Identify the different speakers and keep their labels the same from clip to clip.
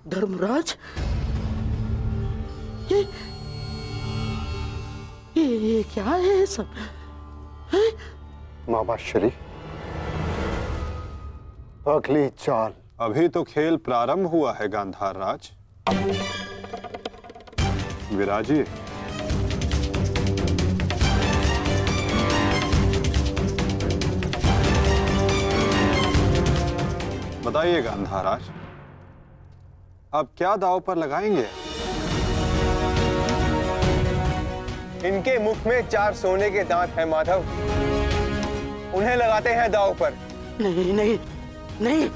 Speaker 1: धर्मराज, ये क्या है सब?
Speaker 2: मामा श्री, अगली चाल।
Speaker 3: अभी तो खेल प्रारंभ हुआ है गांधार राज। विराजिए। बताइए गांधार राज, अब क्या दांव पर लगाएंगे?
Speaker 4: इनके मुख में 4 सोने के दांत हैं माधव, उन्हें लगाते हैं दांव पर।
Speaker 1: नहीं नहीं नहीं,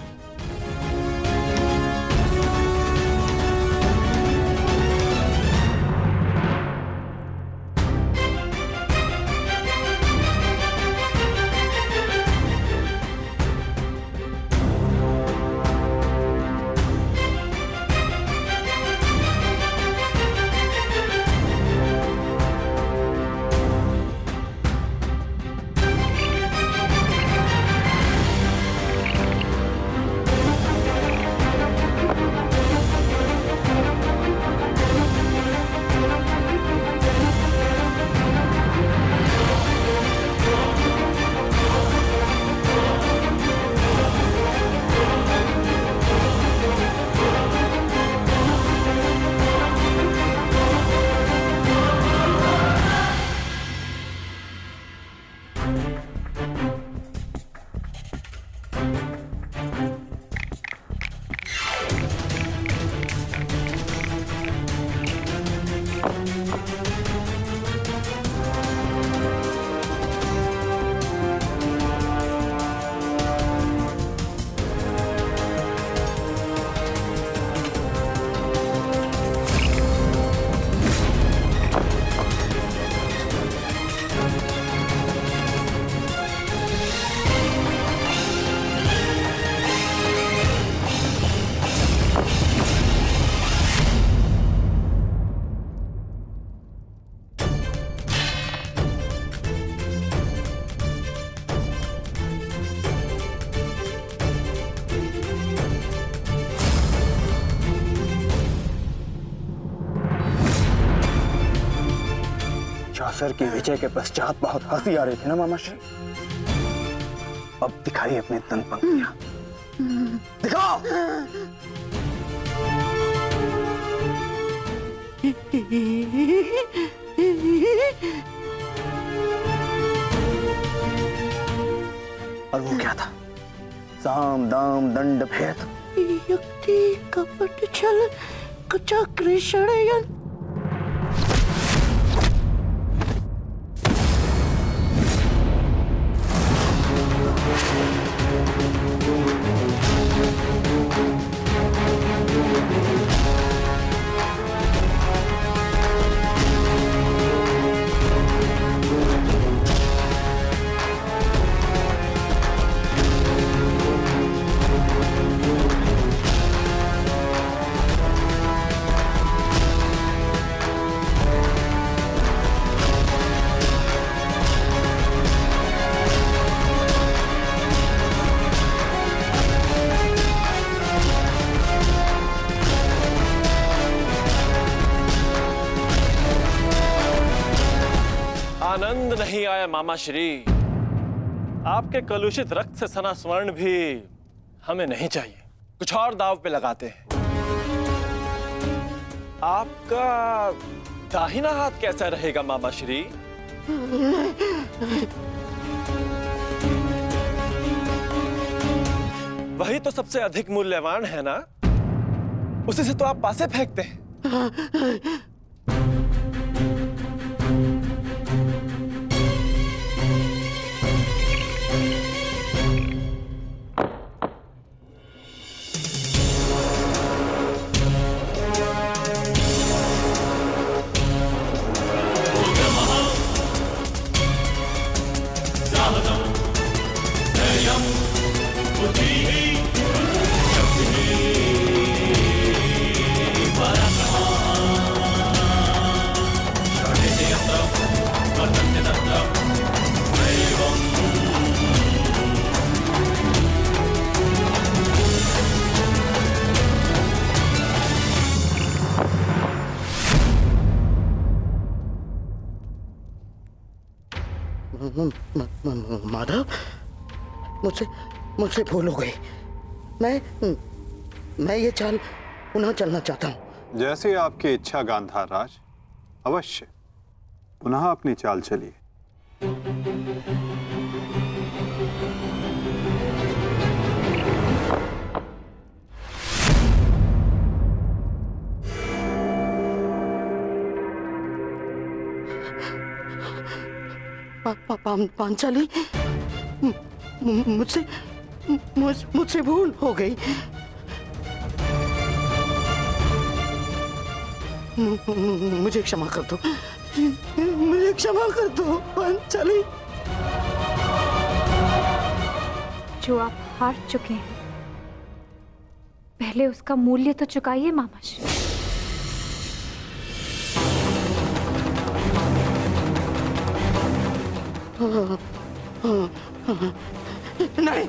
Speaker 4: चासर की विजय के पश्चात बहुत हंसी आ रही थी ना मामा श्री, अब दिखाइए अपनी तन पंक्तियां, दिखाओ। और वो क्या था? साम दाम दंड भेद,
Speaker 1: युक्ति कपट छल कुचक्र षड्यंत्र।
Speaker 5: आनंद नहीं आया मामा श्री, आपके कलुषित रक्त से सना स्वर्ण भी हमें नहीं चाहिए। कुछ और दाव पे लगाते हैं। आपका दाहिना हाथ कैसा रहेगा मामा श्री? वही तो सबसे अधिक मूल्यवान है ना? उसी से तो आप पासे फेंकते हैं।
Speaker 1: माधव, मुझसे मुझसे भूल हो गई। मैं ये चाल पुनः चलना चाहता हूँ।
Speaker 3: जैसी आपकी इच्छा गांधार राज, अवश्य पुनः अपनी चाल चलिए।
Speaker 1: पांचाली, मुझसे भूल हो गई। मुझे क्षमा कर दो, मुझे क्षमा कर दो पांचाली।
Speaker 6: जो आप हार चुके हैं, पहले उसका मूल्य तो चुकाइए मामाश्री।
Speaker 1: नहीं,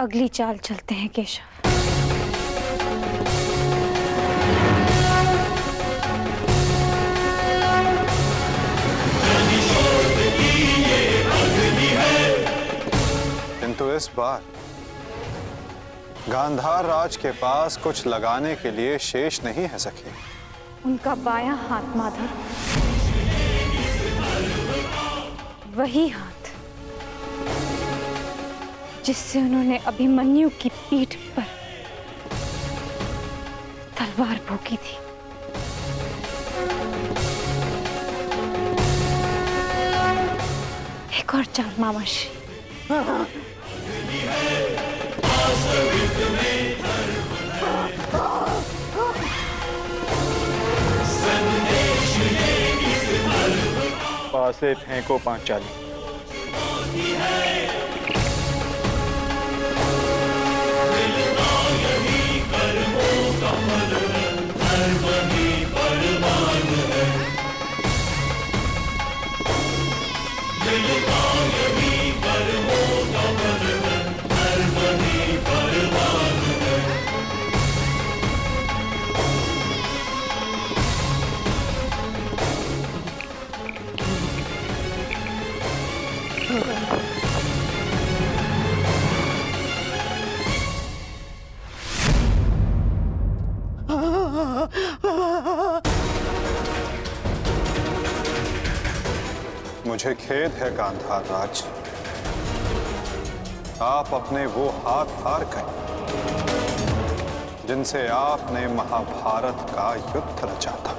Speaker 6: अगली चाल चलते हैं केशव।
Speaker 3: किंतु इस बार गांधार राज के पास कुछ लगाने के लिए शेष नहीं है सखी।
Speaker 6: उनका बायां हाथ माधव, वही हाथ जिससे उन्होंने अभिमन्यु की पीठ पर तलवार भोंकी थी। एक और चाल मामाश्री।
Speaker 4: पासे फेंको पांचाली।
Speaker 3: मुझे खेद है गांधार राज, आप अपने वो हाथ हार गए जिनसे आपने महाभारत का युद्ध रचा था।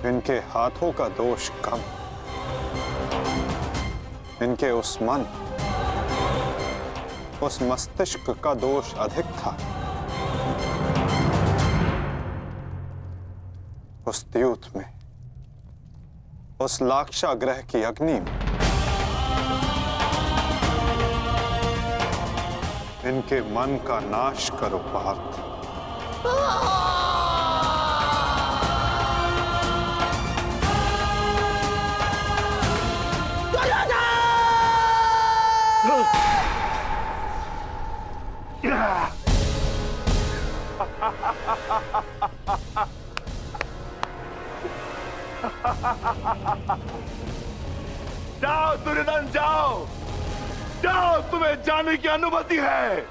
Speaker 3: इनके हाथों का दोष कम, इनके उस मन, उस मस्तिष्क का दोष अधिक था। उस द्यूत में, उस लाक्षागृह की अग्नि में इनके मन का नाश करो पार्थ।
Speaker 7: जाओ दुर्योधन, जाओ जाओ, तुम्हें जाने की अनुमति है।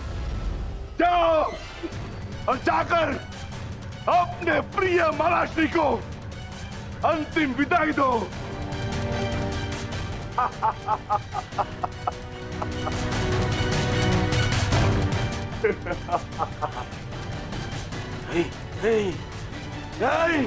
Speaker 7: जाओ और जाकर अपने प्रिय महाराष्ट्री को अंतिम विदाई दो। नहीं नहीं नहीं,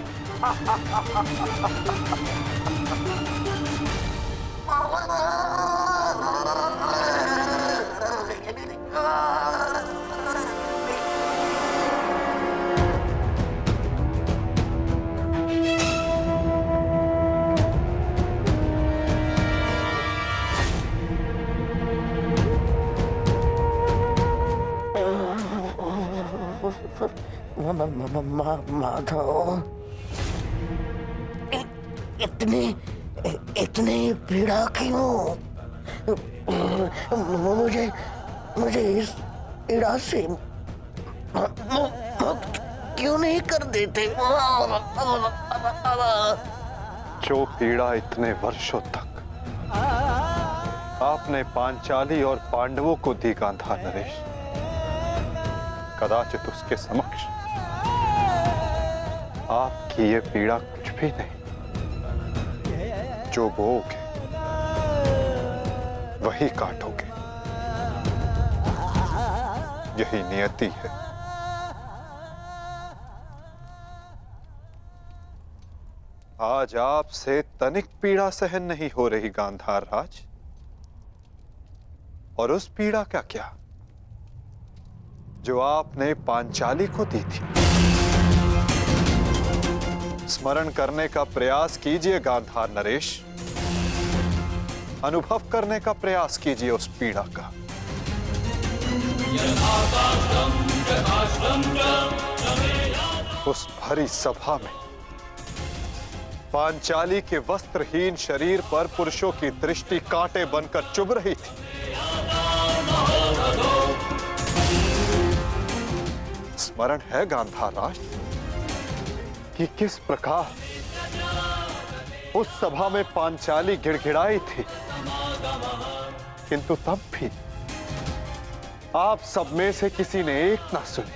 Speaker 1: माधव, इतनी इतनी पीड़ा क्यों? मुझे मुझे इस पीड़ा से मुक्त क्यों नहीं कर देते?
Speaker 3: जो पीड़ा इतने वर्षों तक आपने पांचाली और पांडवों को दी गांधार नरेश, कदाचित उसके समक्ष आपकी ये पीड़ा कुछ भी नहीं। जो बोओगे वही काटोगे, यही नियति है। आज आपसे तनिक पीड़ा सहन नहीं हो रही गांधार राज, और उस पीड़ा का क्या जो आपने पांचाली को दी थी। स्मरण करने का प्रयास कीजिए गांधार नरेश, अनुभव करने का प्रयास कीजिए उस पीड़ा का। उस भरी सभा में पांचाली के वस्त्रहीन शरीर पर पुरुषों की दृष्टि कांटे बनकर चुभ रही थी। स्मरण है गांधार राज कि किस प्रकार उस सभा में पांचाली गिड़गिड़ाई थी, किंतु तब भी आप सब में से किसी ने एक ना सुनी।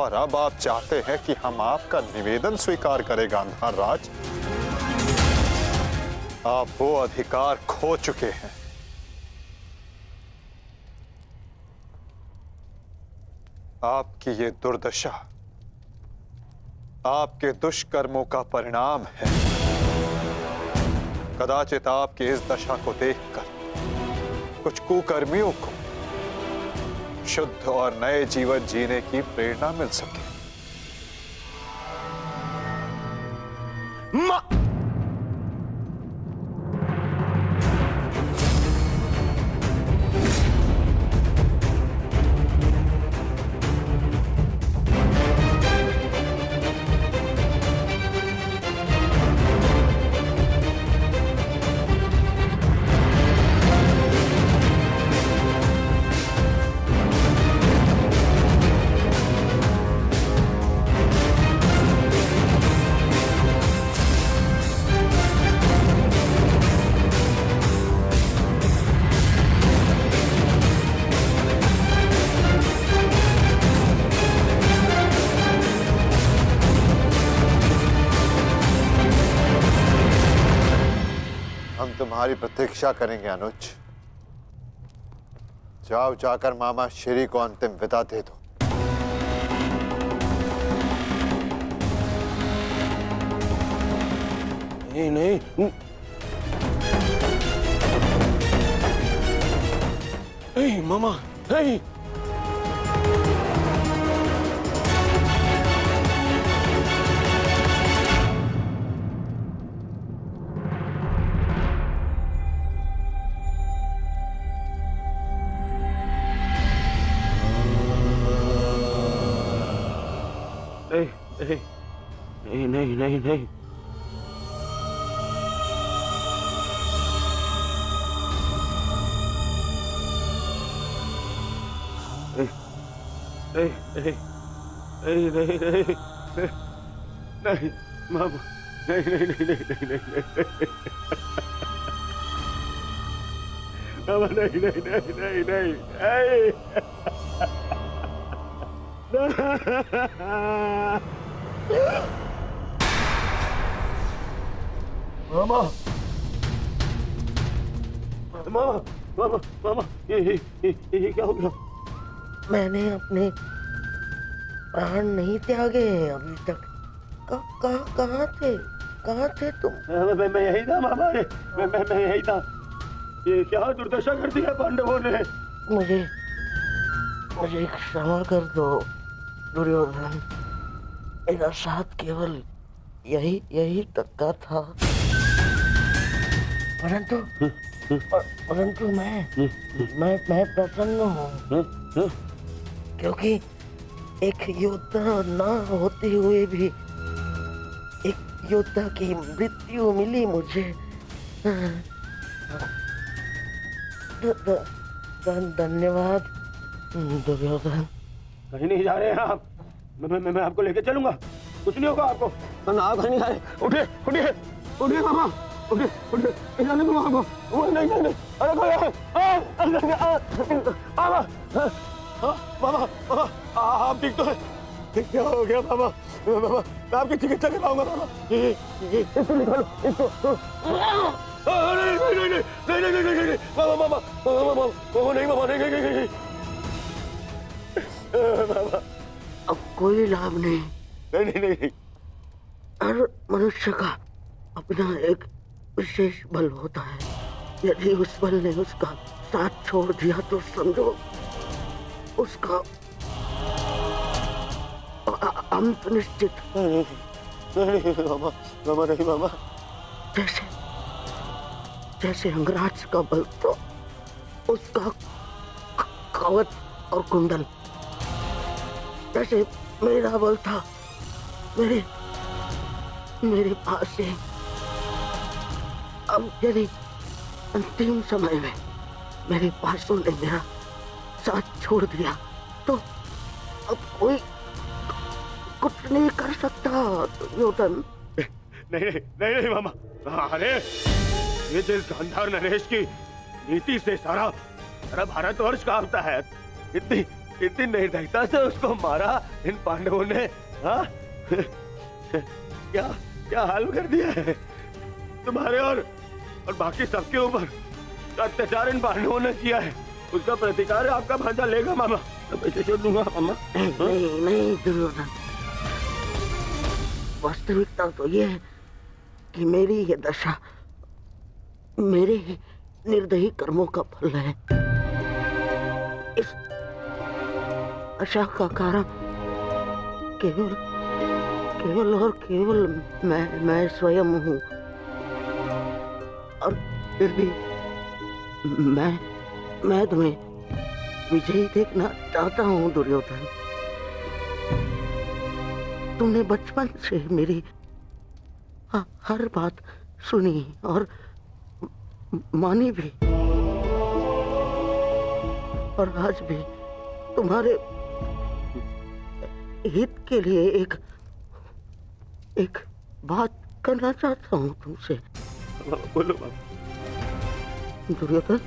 Speaker 3: और अब आप चाहते हैं कि हम आपका निवेदन स्वीकार करें गांधार राज। आप वो अधिकार खो चुके हैं। आपकी ये दुर्दशा आपके दुष्कर्मों का परिणाम है। कदाचित आपकी इस दशा को देखकर कुछ कुकर्मियों को शुद्ध और नए जीवन जीने की प्रेरणा मिल सके।
Speaker 2: तुम्हारी प्रतीक्षा करेंगे अनुज। जाओ, जाकर मामा श्री को अंतिम विदा दे दो।
Speaker 4: नहीं नहीं नहीं मामा, नहीं। नहीं नहीं नहीं नहीं नहीं नहीं नहीं नहीं नहीं नहीं मामा, नहीं नहीं नहीं नहीं नहीं नहीं मामा, नहीं नहीं नहीं नहीं नहीं मामा, मामा, मामा, मामा, ये क्या हो गया?
Speaker 1: मैंने अपने प्राण नहीं त्यागे हैं अभी तक। कहाँ थे तुम?
Speaker 4: मैं यही था मामा, मैं यही था। ये क्या दुर्दशा कर दी है पांडवों ने?
Speaker 1: मुझे क्षमा कर दो दुर्योधन। मेरा साथ केवल यही तक का था। परंतु मैं प्रसन्न हूँ, क्योंकि एक योद्धा ना होते हुए भी एक योद्धा की मृत्यु मिली मुझे। धन्यवाद दुर्योधन।
Speaker 4: कहीं नहीं जा रहे हैं आप। मैं आपको लेके चलूंगा, कुछ नहीं होगा आपको। आप कहीं नहीं जा रहे। उठिए उठिए उठिए मामा, उठिए उठिए, नहीं जाने दूंगा आपको। नहीं नहीं नहीं, अरे मामा, मामा, आप ठीक तो है? क्या हो गया मामा? मामा, मैं आपकी चिकित्सा कराऊंगा मामा। इसको निकालो, इसको। नहीं नहीं नहीं नहीं नहीं नहीं नहीं, मामा मामा मामा मामा, नहीं मामा, नहीं नहीं नहीं नहीं मामा,
Speaker 1: अब कोई लाभ नहीं।
Speaker 4: नहीं नहीं नहीं।
Speaker 1: हर मनुष्य का अपना एक विशेष बल होता है। यदि उस बल ने उसका साथ छोड़ दिया तो समझो उसका अंत निश्चित।
Speaker 4: नहीं मामा, मामा नहीं मामा।
Speaker 1: जैसे अंगराज का बल तो उसका कवच और कुंडल, जैसे मेरा बल था मेरे पास से। अब यदि अंतिम समय में मेरे पासों ने मेरा साथ छोड़ दिया तो अब कोई कुछ नहीं कर सकता दुर्योधन।
Speaker 4: नहीं नहीं नहीं मामा। अरे ये जिस गांधार नरेश की नीति से सारा भारतवर्ष कांपता है, इतनी निर्दयता से उसको मारा इन पांडवों ने। हाँ क्या हाल कर दिया है तुम्हारे और बाकी सबके ऊपर। अत्याचार इन पांडवों ने किया है, उसका प्रतिकार आपका भांजा लेगा मामा। पैसे छोड़ दूंगा मामा।
Speaker 1: नहीं दुर्योधन, वास्तविकता तो ये है कि मेरी ये दशा मेरे ही निर्दयी कर्मों का फल है। इस आशा का कारण केवल और केवल मैं स्वयं हूँ। और फिर भी मैं तुम्हें विजयी देखना चाहता हूँ दुर्योधन। तुमने बचपन से मेरी हर बात सुनी और मानी भी, और आज भी तुम्हारे हित के लिए एक बात करना चाहता हूँ तुमसे।
Speaker 4: बोलो बाबा।
Speaker 1: दुर्योधन,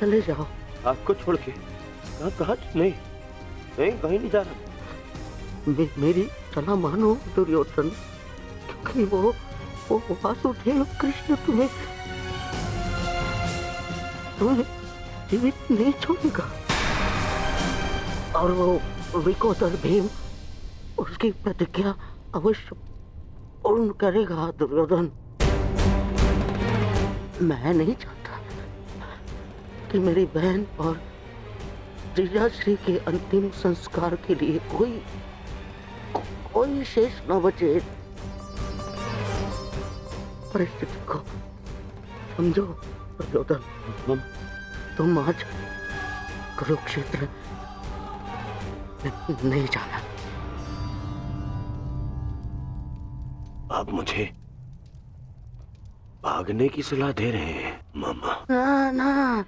Speaker 1: चले जाओ।
Speaker 4: आपको छोड़ के? कहाँ? नहीं कहीं नहीं जा रहा।
Speaker 1: मेरी सलाह मानो दुर्योधन, क्योंकि वो वो वासुदेव कृष्ण तुम्हें जीवित नहीं छोड़ेगा। और वो विकोदर भीम उसकी प्रतिज्ञा अवश्य पूर्ण करेगा दुर्योधन। मैं नहीं चाहता कि मेरी बहन और जीजाश्री के अंतिम संस्कार के लिए कोई शेष न बचे। परिस्थिति को समझो दुर्योधन। तुम आज कुरुक्षेत्र नहीं जाना।
Speaker 7: आप मुझे भागने की सलाह दे रहे हैं मामा?
Speaker 1: ना ना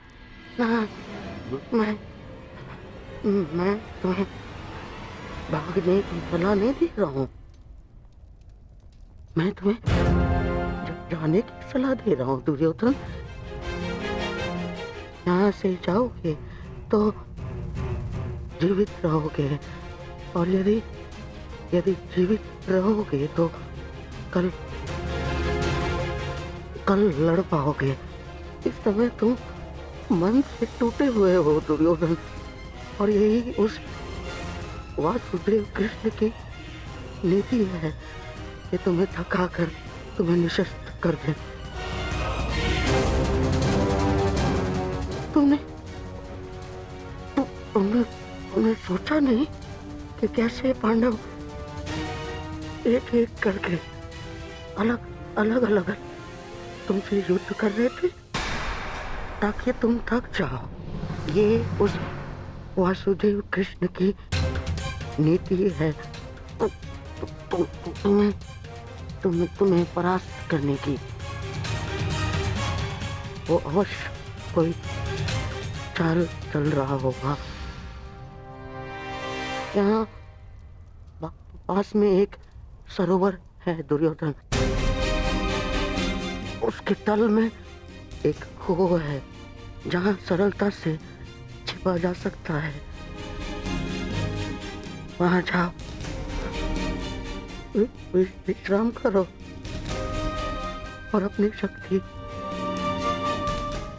Speaker 1: ना, मैं तुम्हें भागने की सलाह नहीं दे रहा हूँ। मैं तुम्हें जाने की सलाह दे रहा हूँ दुर्योधन। यहाँ से जाओगे तो जीवित रहोगे, और यदि जीवित रहोगे तो कल लड़ पाओगे। इस समय तुम मन से टूटे हुए हो दुर्योधन, और यही उस वासुदेव कृष्ण की नीति है कि तुम्हें थकाकर तुम्हें निशस्त्र कर दे। तुमने सोचा नहीं कि कैसे पांडव एक एक करके अलग तुमसे युद्ध कर रहे थे ताकि तुम थक जाओ। ये उस वासुदेव कृष्ण की नीति है तुम्हें परास्त करने की। वो अवश्य कोई चाल चल रहा होगा। यहाँ पास में एक सरोवर है दुर्योधन। उसके तल में एक कुआं है जहाँ सरलता से छिपा जा सकता है। वहां जाओ, विश्राम करो और अपनी शक्ति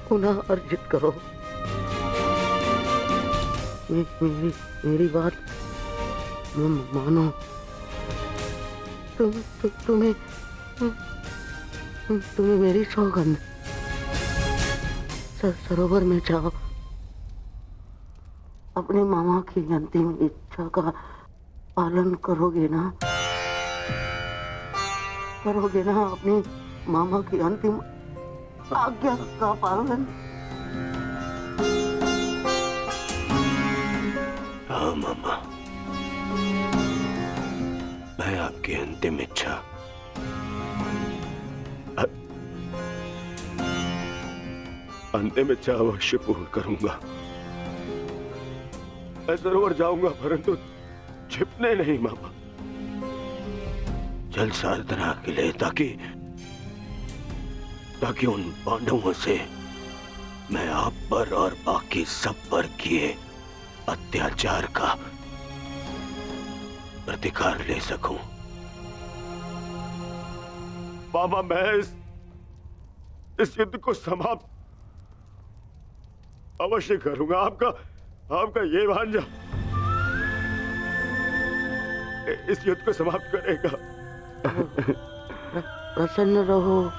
Speaker 1: पुनः अर्जित करो। मेरी बात मानो। तुम्हें मेरी सौगंध। सरोवर में जाओ, अपने मामा की अंतिम इच्छा का पालन करोगे ना? अपनी मामा की अंतिम आज्ञा का पालन?
Speaker 7: हाँ मामा, मैं आपकी अंतिम इच्छा अवश्य पूर्ण करूंगा। मैं सरोवर जाऊंगा, परंतु छिपने नहीं मामा, जल साधना के लिए, ताकि उन पांडवों से मैं आप पर और बाकी सब पर किए अत्याचार का प्रतिकार ले सकूं। मामा, मैं इस युद्ध को समाप्त अवश्य करूंगा। आपका ये भांजा इस युद्ध को समाप्त करेगा।
Speaker 1: प्रसन्न रहो।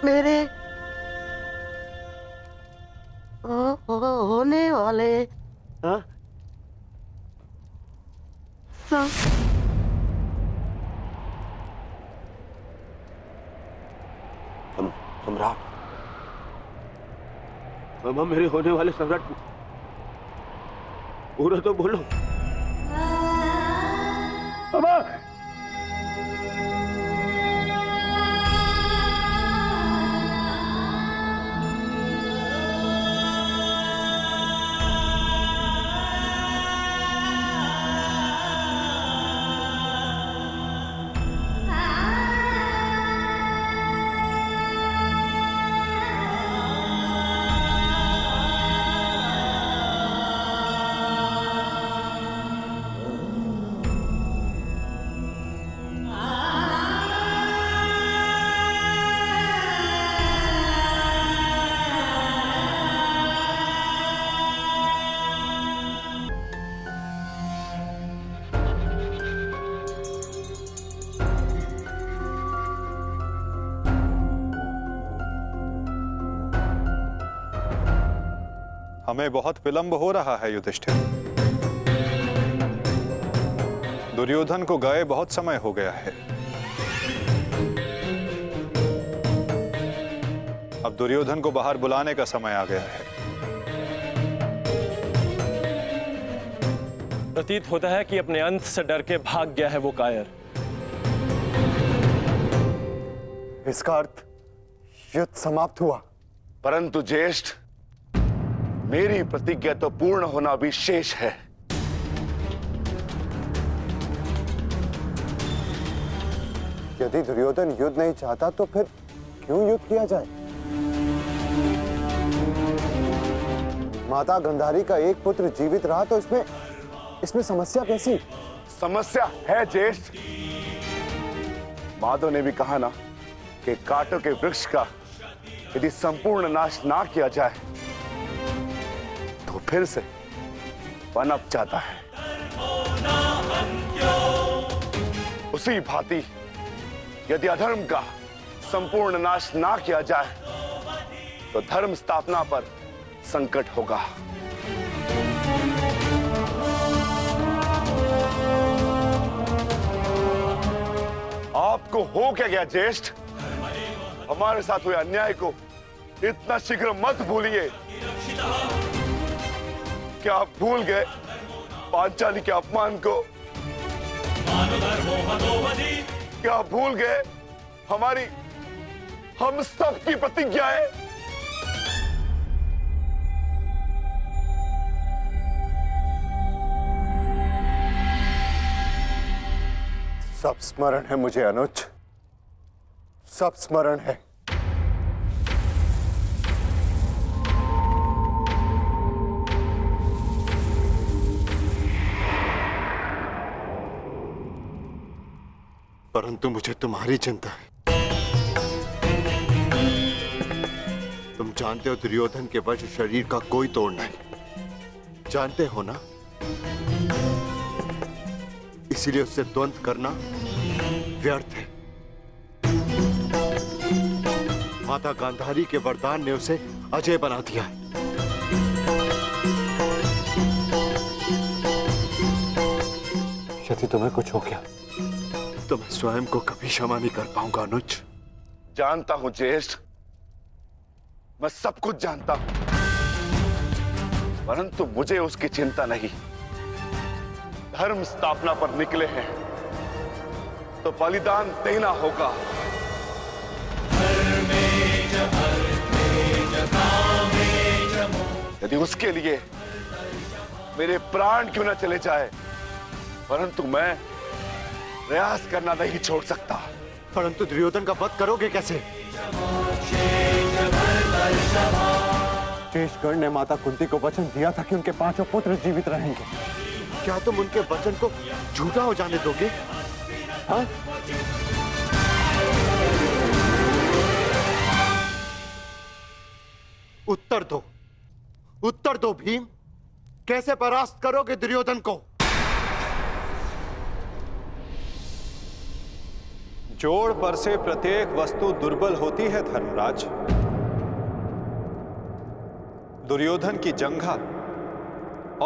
Speaker 1: मेरे होने वाले
Speaker 7: सम्राट, मामा, मेरे होने वाले सम्राट, पूरा तो बोलो। मामा,
Speaker 3: हमें बहुत विलंब हो रहा है युधिष्ठिर। दुर्योधन को गए बहुत समय हो गया है। अब दुर्योधन को बाहर बुलाने का समय आ गया है।
Speaker 5: प्रतीत होता है कि अपने अंत से डर के भाग गया है वो कायर।
Speaker 2: इसका अर्थ युद्ध समाप्त हुआ।
Speaker 8: परंतु ज्येष्ठ, मेरी प्रतिज्ञा तो पूर्ण होना भी शेष है।
Speaker 2: यदि दुर्योधन युद्ध नहीं चाहता तो फिर क्यों युद्ध किया जाए? माता गंधारी का एक पुत्र जीवित रहा तो इसमें समस्या कैसी?
Speaker 8: समस्या है ज्येष्ठ। माधव ने भी कहा ना कि कांटों के वृक्ष का यदि संपूर्ण नाश ना किया जाए तो फिर से पनप जाता है। उसी भांति यदि अधर्म का संपूर्ण नाश ना किया जाए तो धर्म स्थापना पर संकट होगा। आपको हो क्या गया ज्येष्ठ? हमारे साथ हुए अन्याय को इतना शीघ्र मत भूलिए। क्या आप भूल गए पांचाली के अपमान को? क्या आप भूल गए हम सब की प्रतिज्ञाएं?
Speaker 2: सब स्मरण है मुझे अनुज, सब स्मरण है। परंतु मुझे तुम्हारी चिंता है। तुम जानते हो दुर्योधन के वश शरीर का कोई तोड़ नहीं, जानते हो ना? इसीलिए उससे द्वंद्व करना व्यर्थ है। माता गांधारी के वरदान ने उसे अजय बना दिया है। यदि तुम्हें कुछ हो गया तो मैं स्वयं को कभी क्षमा नहीं कर पाऊंगा अनुज।
Speaker 8: जानता हूं ज्येष्ठ, मैं सब कुछ जानता हूं, परंतु मुझे उसकी चिंता नहीं। धर्म स्थापना पर निकले हैं तो बलिदान देना होगा। यदि उसके लिए मेरे प्राण क्यों न चले जाए, परंतु मैं प्रयास करना नहीं छोड़ सकता।
Speaker 2: परंतु दुर्योधन का वध करोगे कैसे? शेषगढ़ ने माता कुंती को वचन दिया था कि उनके 5 पुत्र जीवित रहेंगे। क्या तुम उनके वचन को झूठा हो जाने दोगे? हाँ? उत्तर दो भीम, कैसे परास्त करोगे दुर्योधन को?
Speaker 3: जोड़ पर से प्रत्येक वस्तु दुर्बल होती है धर्मराज। दुर्योधन की जंघा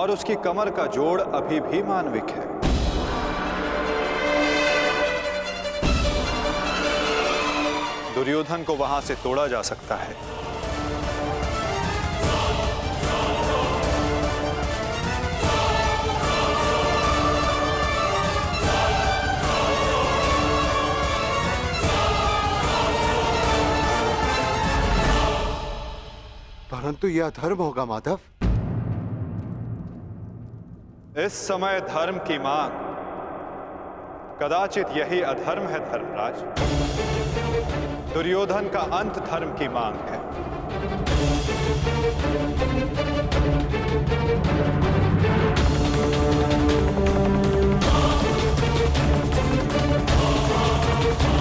Speaker 3: और उसकी कमर का जोड़ अभी भी मानविक है। दुर्योधन को वहां से तोड़ा जा सकता है।
Speaker 2: परंतु यह अधर्म होगा माधव।
Speaker 3: इस समय धर्म की मांग कदाचित यही अधर्म है धर्मराज। दुर्योधन का अंत धर्म की मांग है।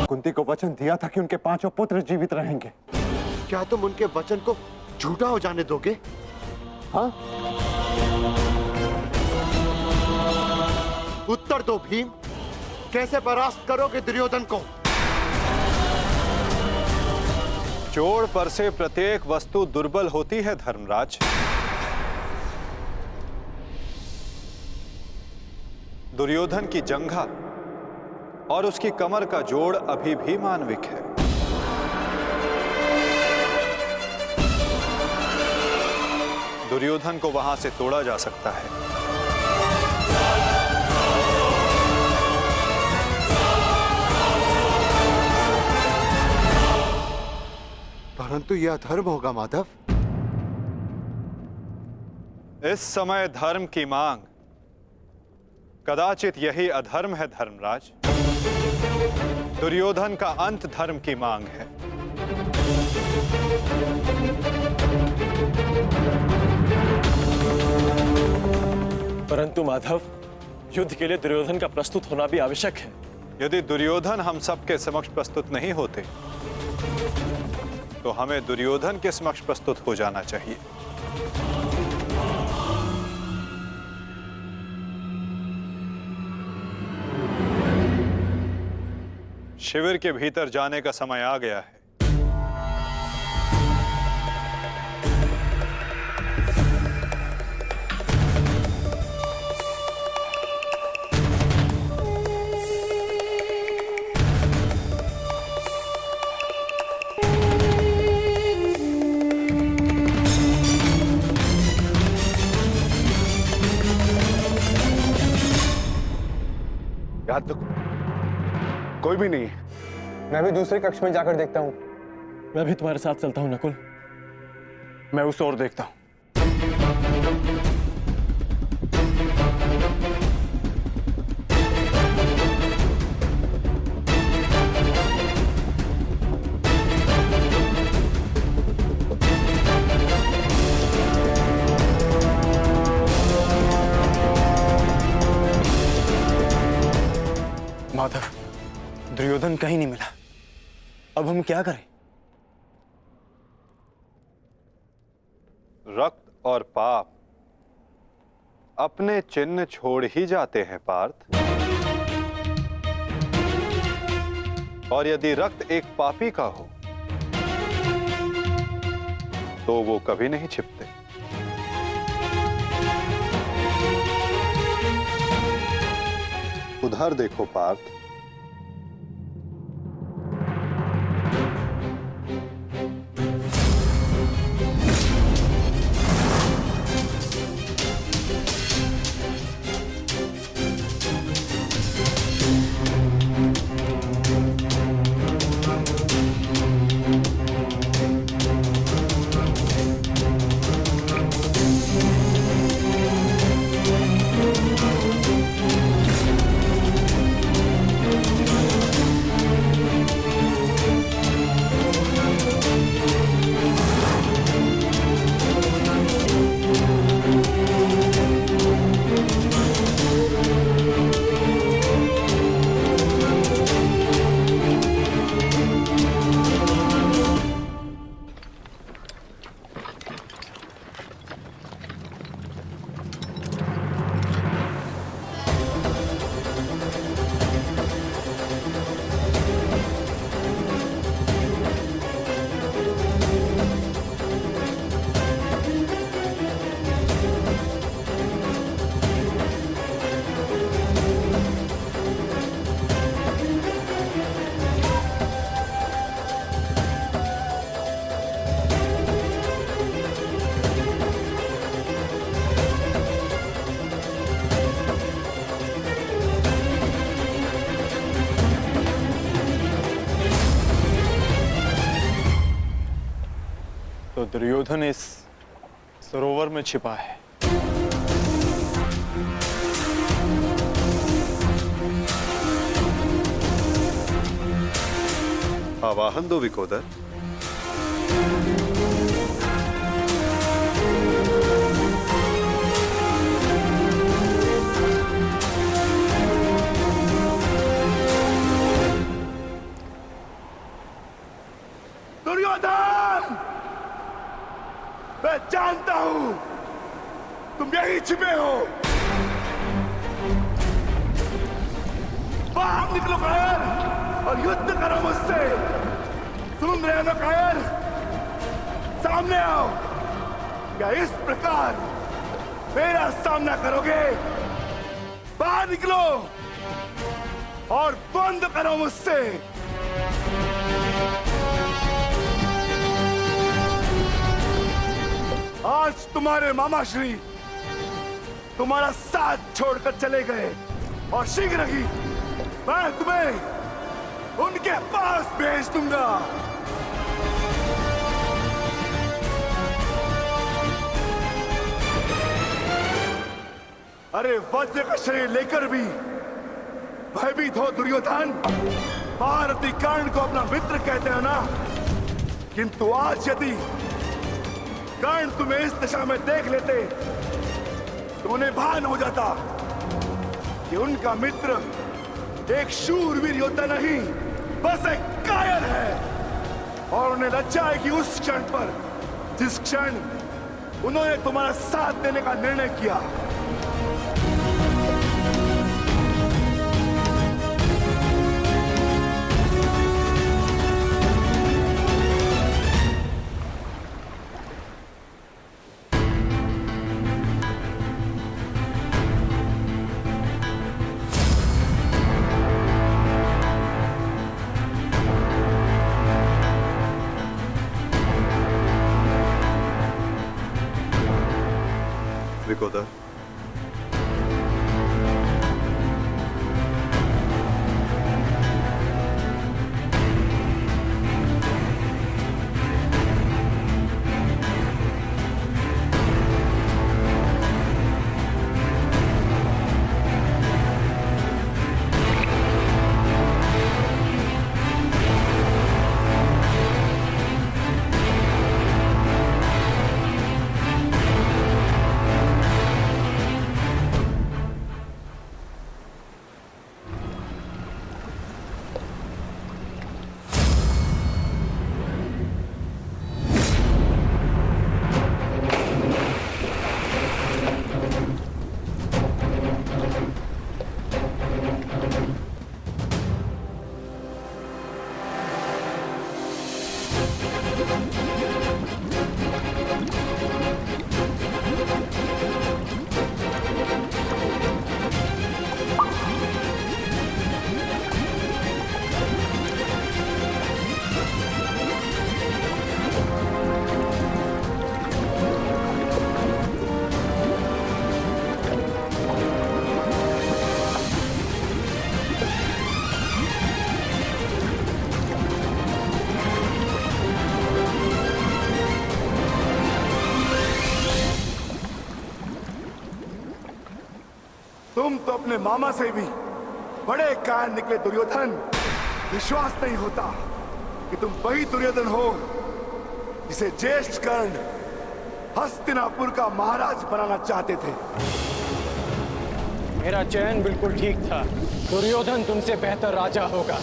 Speaker 2: कुंती को वचन दिया था कि उनके 5 पुत्र जीवित रहेंगे। क्या तुम उनके वचन को झूठा हो जाने दोगे? हाँ? उत्तर दो भीम, कैसे परास्त करोगे दुर्योधन को?
Speaker 3: जोड़ पर से प्रत्येक वस्तु दुर्बल होती है धर्मराज। दुर्योधन की जंघा और उसकी कमर का जोड़ अभी भी मानविक है। दुर्योधन को वहां से तोड़ा जा सकता है।
Speaker 2: परंतु यह अधर्म होगा माधव।
Speaker 3: इस समय धर्म की मांग कदाचित यही अधर्म है धर्मराज। दुर्योधन का अंत धर्म की मांग है।
Speaker 5: परंतु माधव, युद्ध के लिए दुर्योधन का प्रस्तुत होना भी आवश्यक है।
Speaker 3: यदि दुर्योधन हम सबके समक्ष प्रस्तुत नहीं होते तो हमें दुर्योधन के समक्ष प्रस्तुत हो जाना चाहिए। शिविर के भीतर जाने का समय आ गया है।
Speaker 8: याद तो कोई भी नहीं है।
Speaker 4: मैं भी दूसरे कक्ष में जाकर देखता हूँ।
Speaker 5: मैं भी तुम्हारे साथ चलता हूं नकुल।
Speaker 4: मैं उस ओर देखता हूँ। माधव, दुर्योधन कहीं नहीं मिला। अब हम क्या करें?
Speaker 3: रक्त और पाप अपने चिन्ह छोड़ ही जाते हैं पार्थ। और यदि रक्त एक पापी का हो तो वो कभी नहीं छिपते। उधर देखो पार्थ।
Speaker 5: तो दुर्योधन इस सरोवर में छिपा है।
Speaker 3: आवाहन दो विकोदर।
Speaker 8: दुर्योधन, मैं जानता हूं तुम यहीं छिपे हो। बाहर निकलो कायर और युद्ध करो मुझसे। सुन रहे हो ना कायर? सामने आओ। क्या इस प्रकार मेरा सामना करोगे? बाहर निकलो और बंद करो मुझसे। आज तुम्हारे मामा श्री तुम्हारा साथ छोड़कर चले गए और शीघ्र ही मैं तुम्हें उनके पास भेज दूंगा। अरे वज्र का शरीर लेकर भी भयभीत हो दुर्योधन। भारती कर्ण को अपना मित्र कहते हो ना, किंतु आज यदि कर्ण तुम्हें इस दशा में देख लेते तो उन्हें भान हो जाता कि उनका मित्र एक शूरवीर योद्धा नहीं, बस एक कायर है। और उन्हें लज्जा आएगी उस क्षण पर जिस क्षण उन्होंने तुम्हारा साथ देने का निर्णय किया।
Speaker 3: विकोदर, तुम तो अपने मामा से भी बड़े कायर निकले दुर्योधन। विश्वास नहीं होता कि तुम वही दुर्योधन हो जिसे ज्येष्ठ कर्ण हस्तिनापुर का महाराज बनाना चाहते थे।
Speaker 9: मेरा चयन बिल्कुल ठीक था। दुर्योधन तुमसे बेहतर राजा होगा।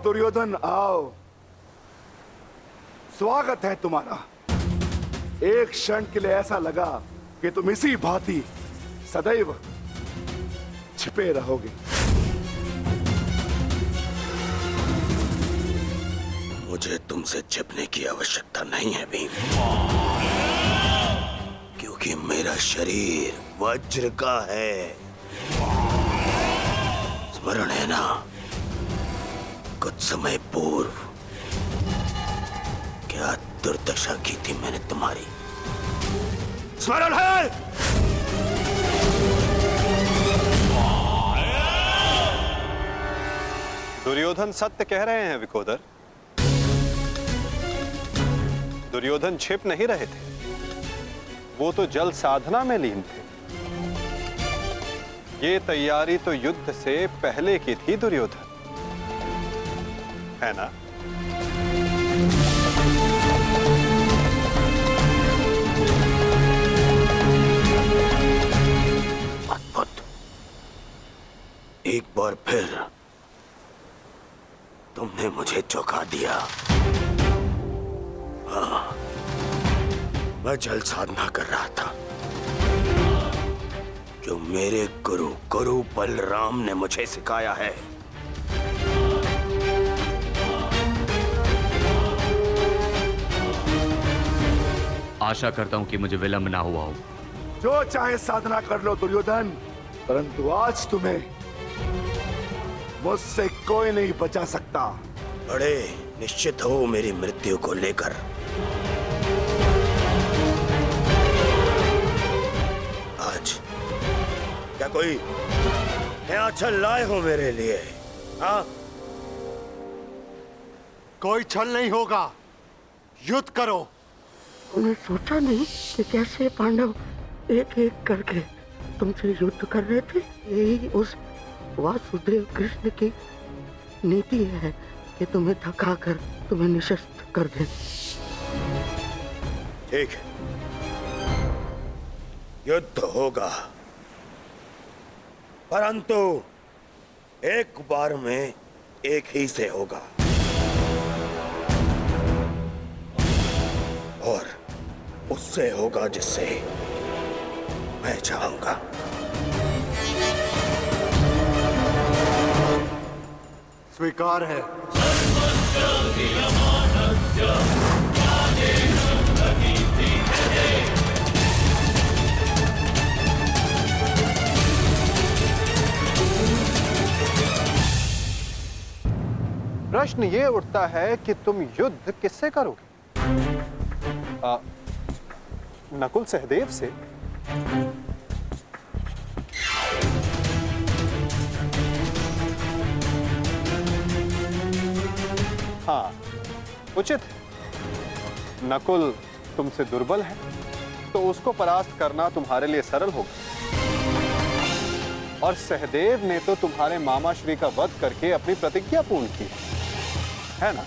Speaker 8: दुर्योधन आओ, स्वागत है तुम्हारा। एक क्षण के लिए ऐसा लगा कि तुम इसी भांति सदैव छिपे रहोगे।
Speaker 7: मुझे तुमसे छिपने की आवश्यकता नहीं है भीम, क्योंकि मेरा शरीर वज्र का है। स्मरण है ना, कुछ समय पूर्व क्या दुर्दशा की थी मैंने तुम्हारी? स्मरण है?
Speaker 2: दुर्योधन सत्य कह रहे हैं विकोदर। दुर्योधन छिप नहीं रहे थे, वो तो जल साधना में लीन थे। ये तैयारी तो युद्ध से पहले की थी दुर्योधन, है ना?
Speaker 7: अद्भुत। एक बार फिर तुमने मुझे चौंका दिया। हाँ, मैं जल साधना कर रहा था जो मेरे गुरु बलराम ने मुझे सिखाया है।
Speaker 10: आशा करता हूं कि मुझे विलंब ना हुआ हो।
Speaker 3: जो चाहे साधना कर लो दुर्योधन, परंतु आज तुम्हें मुझसे कोई नहीं बचा सकता।
Speaker 7: बड़े निश्चित हो मेरी मृत्यु को लेकर। आज क्या कोई नया छल लाए हो मेरे लिए? हाँ?
Speaker 2: कोई छल नहीं होगा, युद्ध करो।
Speaker 1: मैं सोचा नहीं कि कैसे पांडव एक एक करके तुमसे युद्ध कर रहे थे। यही उस वासुदेव कृष्ण की नीति है कि तुम्हें थका कर तुम्हें निशस्त्र कर दे।
Speaker 7: ठीक है, युद्ध होगा, परंतु एक बार में एक ही से होगा, और उससे होगा जिससे मैं चाहूंगा।
Speaker 2: स्वीकार है। प्रश्न ये उठता है कि तुम युद्ध किससे करोगे? नकुल सहदेव से? हाँ, उचित है। नकुल तुमसे दुर्बल है, तो उसको परास्त करना तुम्हारे लिए सरल होगा। और सहदेव ने तो तुम्हारे मामा श्री का वध करके अपनी प्रतिज्ञा पूर्ण की है ना?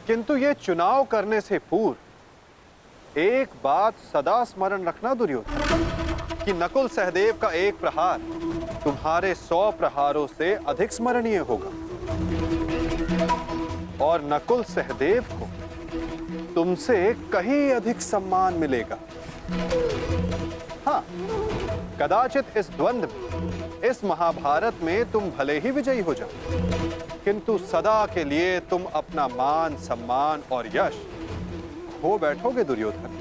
Speaker 2: किंतु ये चुनाव करने से पूर्व एक बात सदा स्मरण रखना दुर्योधन, कि नकुल सहदेव का एक प्रहार तुम्हारे 100 प्रहारों से अधिक स्मरणीय होगा, और नकुल सहदेव को तुमसे कहीं अधिक सम्मान मिलेगा। हाँ, कदाचित इस द्वंद्व में, इस महाभारत में तुम भले ही विजयी हो जाओ, किंतु सदा के लिए तुम अपना मान सम्मान और यश खो बैठोगे दुर्योधन।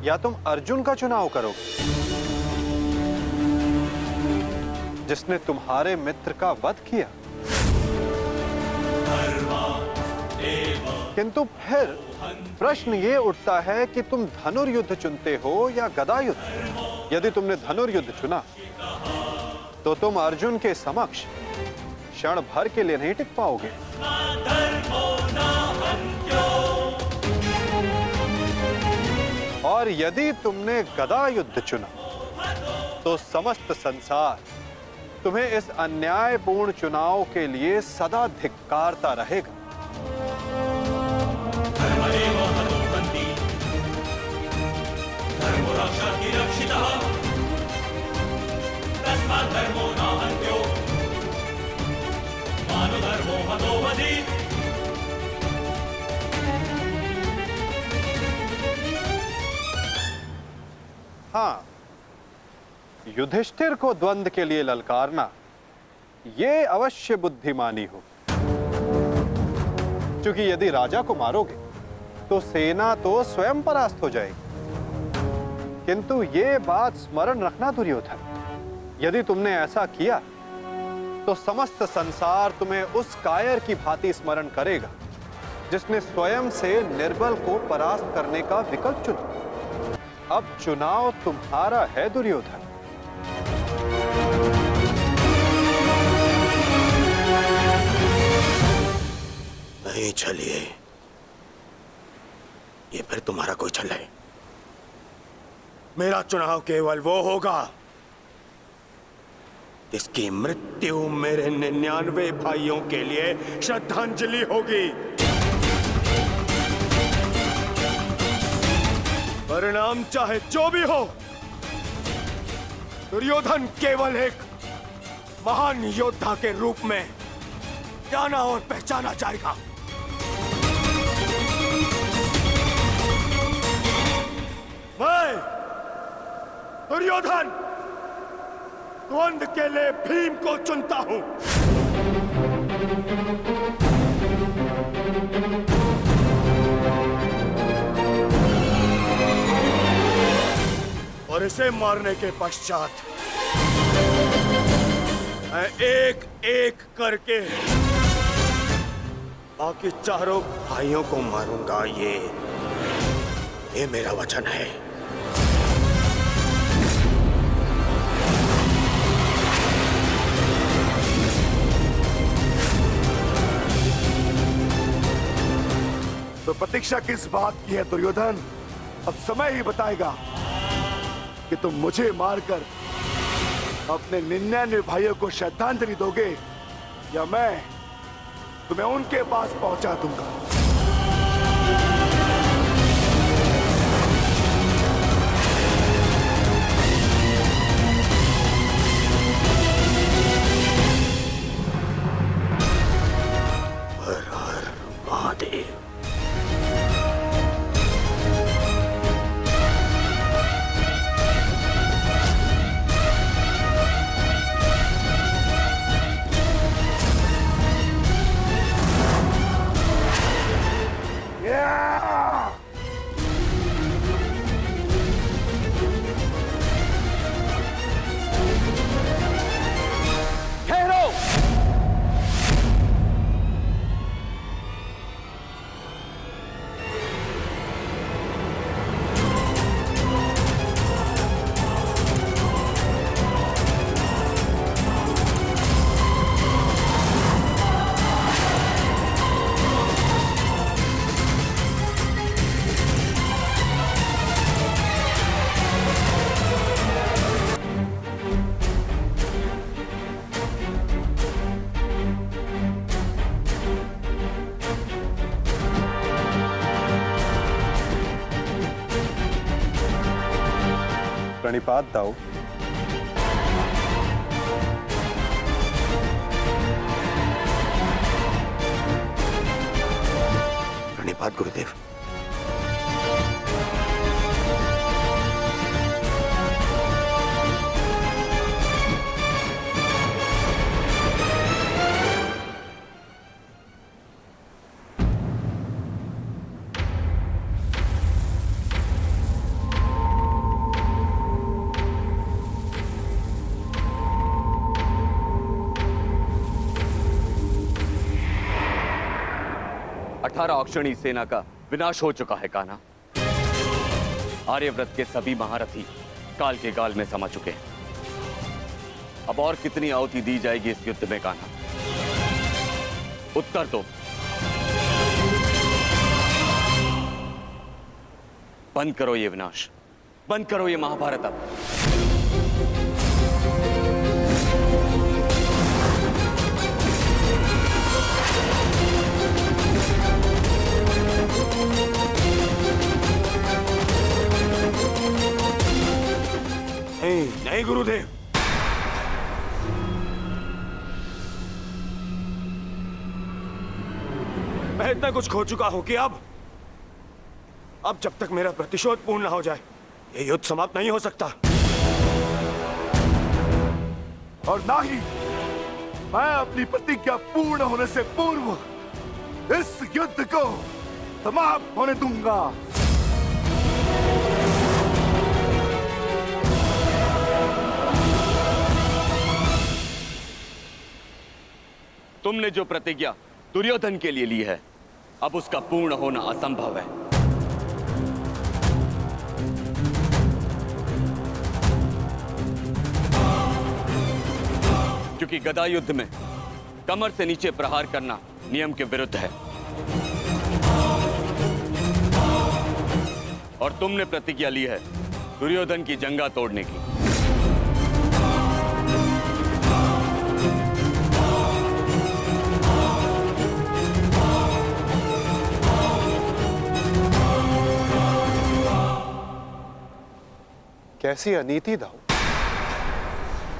Speaker 2: या तुम अर्जुन का चुनाव करोगे, जिसने तुम्हारे मित्र का वध किया। किंतु फिर प्रश्न ये उठता है कि तुम धनुर्युद्ध चुनते हो या गदा युद्ध। यदि तुमने धनुर्युद्ध चुना तो तुम अर्जुन के समक्ष क्षण भर के लिए नहीं टिक पाओगे। और यदि तुमने गदा युद्ध चुना तो समस्त संसार तुम्हें इस अन्यायपूर्ण चुनाव के लिए सदा धिक्कारता रहेगा। हाँ, युधिष्ठिर को द्वंद्व के लिए ललकारना ये अवश्य बुद्धिमानी हो, क्योंकि यदि राजा को मारोगे तो सेना तो स्वयं परास्त हो जाएगी। किंतु ये बात स्मरण रखना दुर्योधन, यदि तुमने ऐसा किया तो समस्त संसार तुम्हें उस कायर की भांति स्मरण करेगा जिसने स्वयं से निर्बल को परास्त करने का विकल्प चुना। अब चुनाव तुम्हारा है दुर्योधन।
Speaker 7: नहीं चलिए, ये फिर तुम्हारा कोई छल है। मेरा चुनाव केवल वो होगा जिसकी मृत्यु मेरे 99 भाइयों के लिए श्रद्धांजलि होगी। परिणाम चाहे जो भी हो, दुर्योधन केवल एक महान योद्धा के रूप में जाना और पहचाना जाएगा। मैं दुर्योधन द्वंद्व के लिए भीम को चुनता हूं। और इसे मारने के पश्चात मैं एक एक करके बाकी चारों भाइयों को मारूंगा। ये मेरा वचन है।
Speaker 3: तो प्रतीक्षा किस बात की है दुर्योधन? अब समय ही बताएगा कि तुम मुझे मारकर अपने 99 भाइयों को श्रद्धांजलि दोगे या मैं तुम्हें उनके पास पहुंचा दूंगा।
Speaker 7: हर हर महादेव।
Speaker 2: प्रणिपात दाऊ।
Speaker 7: प्रणिपात गुरुदेव।
Speaker 10: अक्षणी सेना का विनाश हो चुका है कान्हा। आर्यव्रत के सभी महारथी काल के गाल में समा चुके हैं। अब और कितनी आहुति दी जाएगी इस युद्ध में कान्हा? उत्तर दो। बंद करो ये विनाश, बंद करो ये महाभारत अब।
Speaker 7: नहीं गुरुदेव,
Speaker 4: मैं इतना कुछ खो चुका हूं कि अब जब तक मेरा प्रतिशोध पूर्ण ना हो जाए ये युद्ध समाप्त नहीं हो सकता।
Speaker 3: और ना ही मैं अपनी प्रतिज्ञा पूर्ण होने से पूर्व इस युद्ध को समाप्त होने दूंगा।
Speaker 10: तुमने जो प्रतिज्ञा दुर्योधन के लिए ली है, अब उसका पूर्ण होना असंभव है। क्योंकि गदा युद्ध में कमर से नीचे प्रहार करना नियम के विरुद्ध है। और तुमने प्रतिज्ञा ली है दुर्योधन की जंगा तोड़ने की।
Speaker 2: कैसी अनीति दाऊ।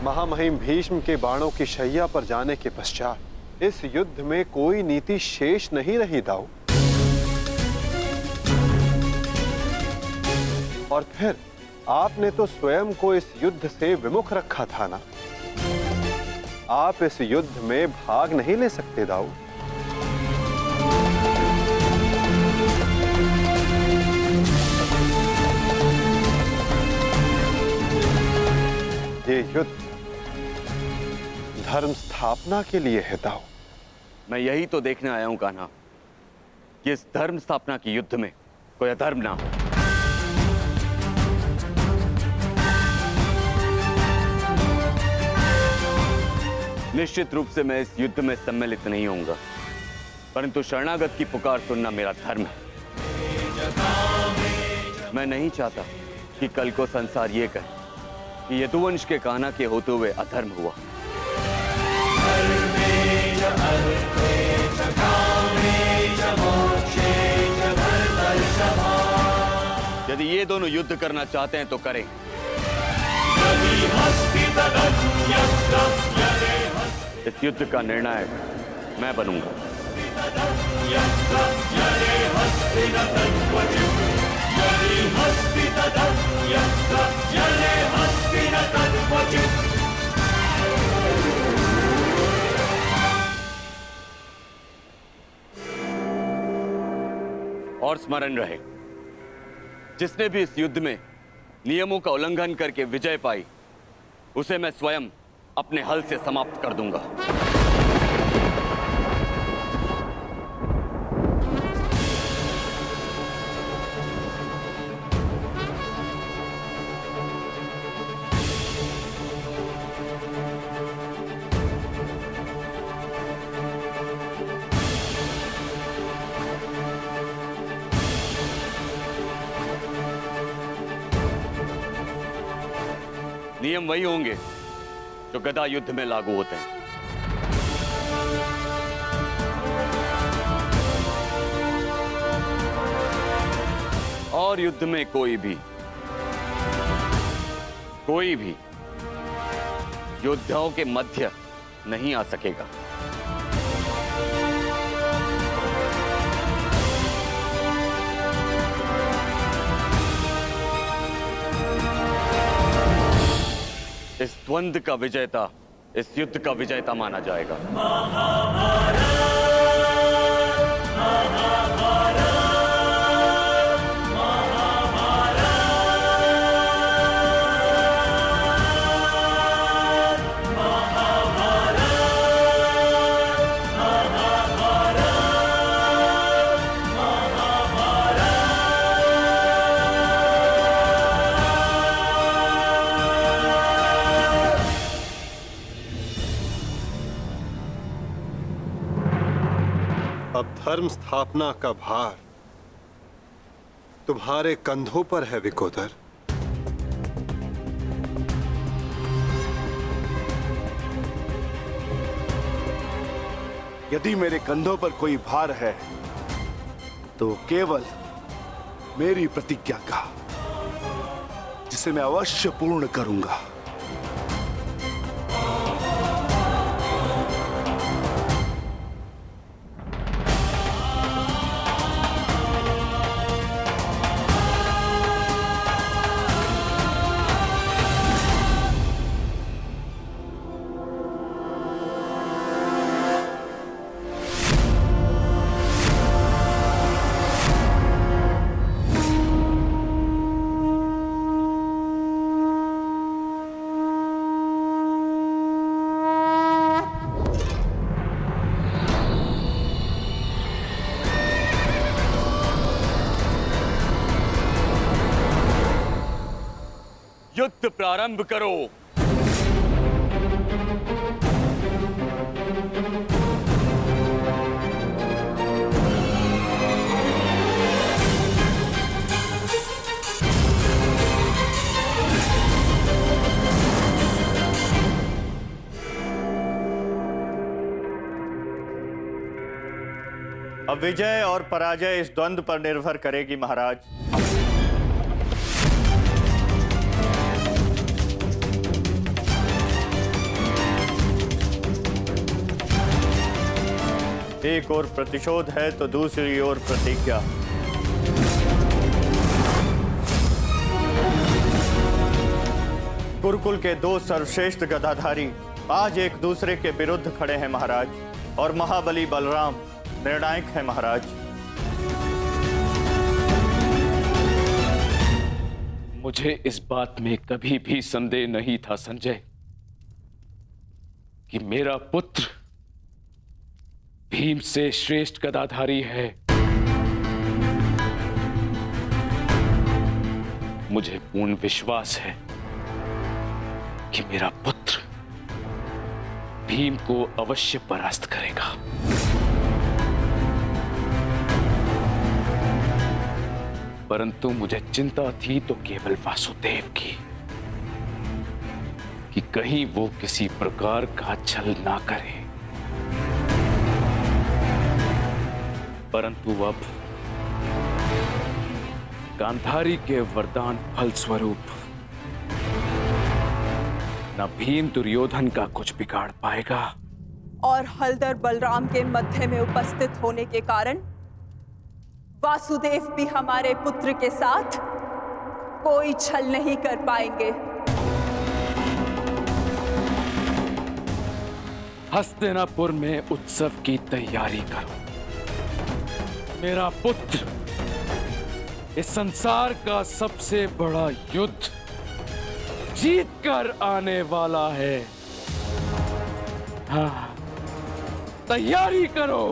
Speaker 2: महामहिम भीष्म के बाणों की शैया पर जाने के पश्चात इस युद्ध में कोई नीति शेष नहीं रही दाऊ। और फिर आपने तो स्वयं को इस युद्ध से विमुख रखा था ना। आप इस युद्ध में भाग नहीं ले सकते दाऊ। ये युद्ध धर्म स्थापना के लिए है दाऊ।
Speaker 10: मैं यही तो देखने आया हूं कान्हा कि इस धर्म स्थापना के युद्ध में कोई अधर्म ना हो। निश्चित रूप से मैं इस युद्ध में सम्मिलित नहीं होऊंगा, परंतु शरणागत की पुकार सुनना मेरा धर्म है। मैं नहीं चाहता कि कल को संसार ये कहे कि यदुवंश के कान्हा के होते हुए अधर्म हुआ। यदि ये दोनों युद्ध करना चाहते हैं तो करें। इस युद्ध का निर्णायक मैं बनूंगा। और स्मरण रहे, जिसने भी इस युद्ध में नियमों का उल्लंघन करके विजय पाई, उसे मैं स्वयं अपने हल से समाप्त कर दूंगा। नियम वही होंगे जो गदा युद्ध में लागू होते हैं। और युद्ध में कोई भी योद्धाओं के मध्य नहीं आ सकेगा। इस द्वंद्व का विजेता इस युद्ध का विजेता माना जाएगा।
Speaker 2: अब धर्म स्थापना का भार तुम्हारे कंधों पर है विकोदर।
Speaker 3: यदि मेरे कंधों पर कोई भार है तो केवल मेरी प्रतिज्ञा का, जिसे मैं अवश्य पूर्ण करूंगा।
Speaker 10: युद्ध प्रारंभ करो।
Speaker 11: अब विजय और पराजय इस द्वंद्व पर निर्भर करेगी महाराज। एक ओर प्रतिशोध है तो दूसरी ओर प्रतिज्ञा। गुरुकुल के दो सर्वश्रेष्ठ गदाधारी आज एक दूसरे के विरुद्ध खड़े हैं महाराज, और महाबली बलराम निर्णायक है महाराज।
Speaker 9: मुझे इस बात में कभी भी संदेह नहीं था संजय कि मेरा पुत्र भीम से श्रेष्ठ गदाधारी है। मुझे पूर्ण विश्वास है कि मेरा पुत्र भीम को अवश्य परास्त करेगा। परंतु मुझे चिंता थी तो केवल वासुदेव की, कि कहीं वो किसी प्रकार का छल ना करे। परंतु अब गांधारी के वरदान फलस्वरूप न भीम दुर्योधन का कुछ बिगाड़ पाएगा,
Speaker 12: और हलधर बलराम के मध्य में उपस्थित होने के कारण वासुदेव भी हमारे पुत्र के साथ कोई छल नहीं कर पाएंगे।
Speaker 9: हस्तिनापुर में उत्सव की तैयारी करो। मेरा पुत्र इस संसार का सबसे बड़ा युद्ध जीत कर आने वाला है। हाँ, तैयारी करो।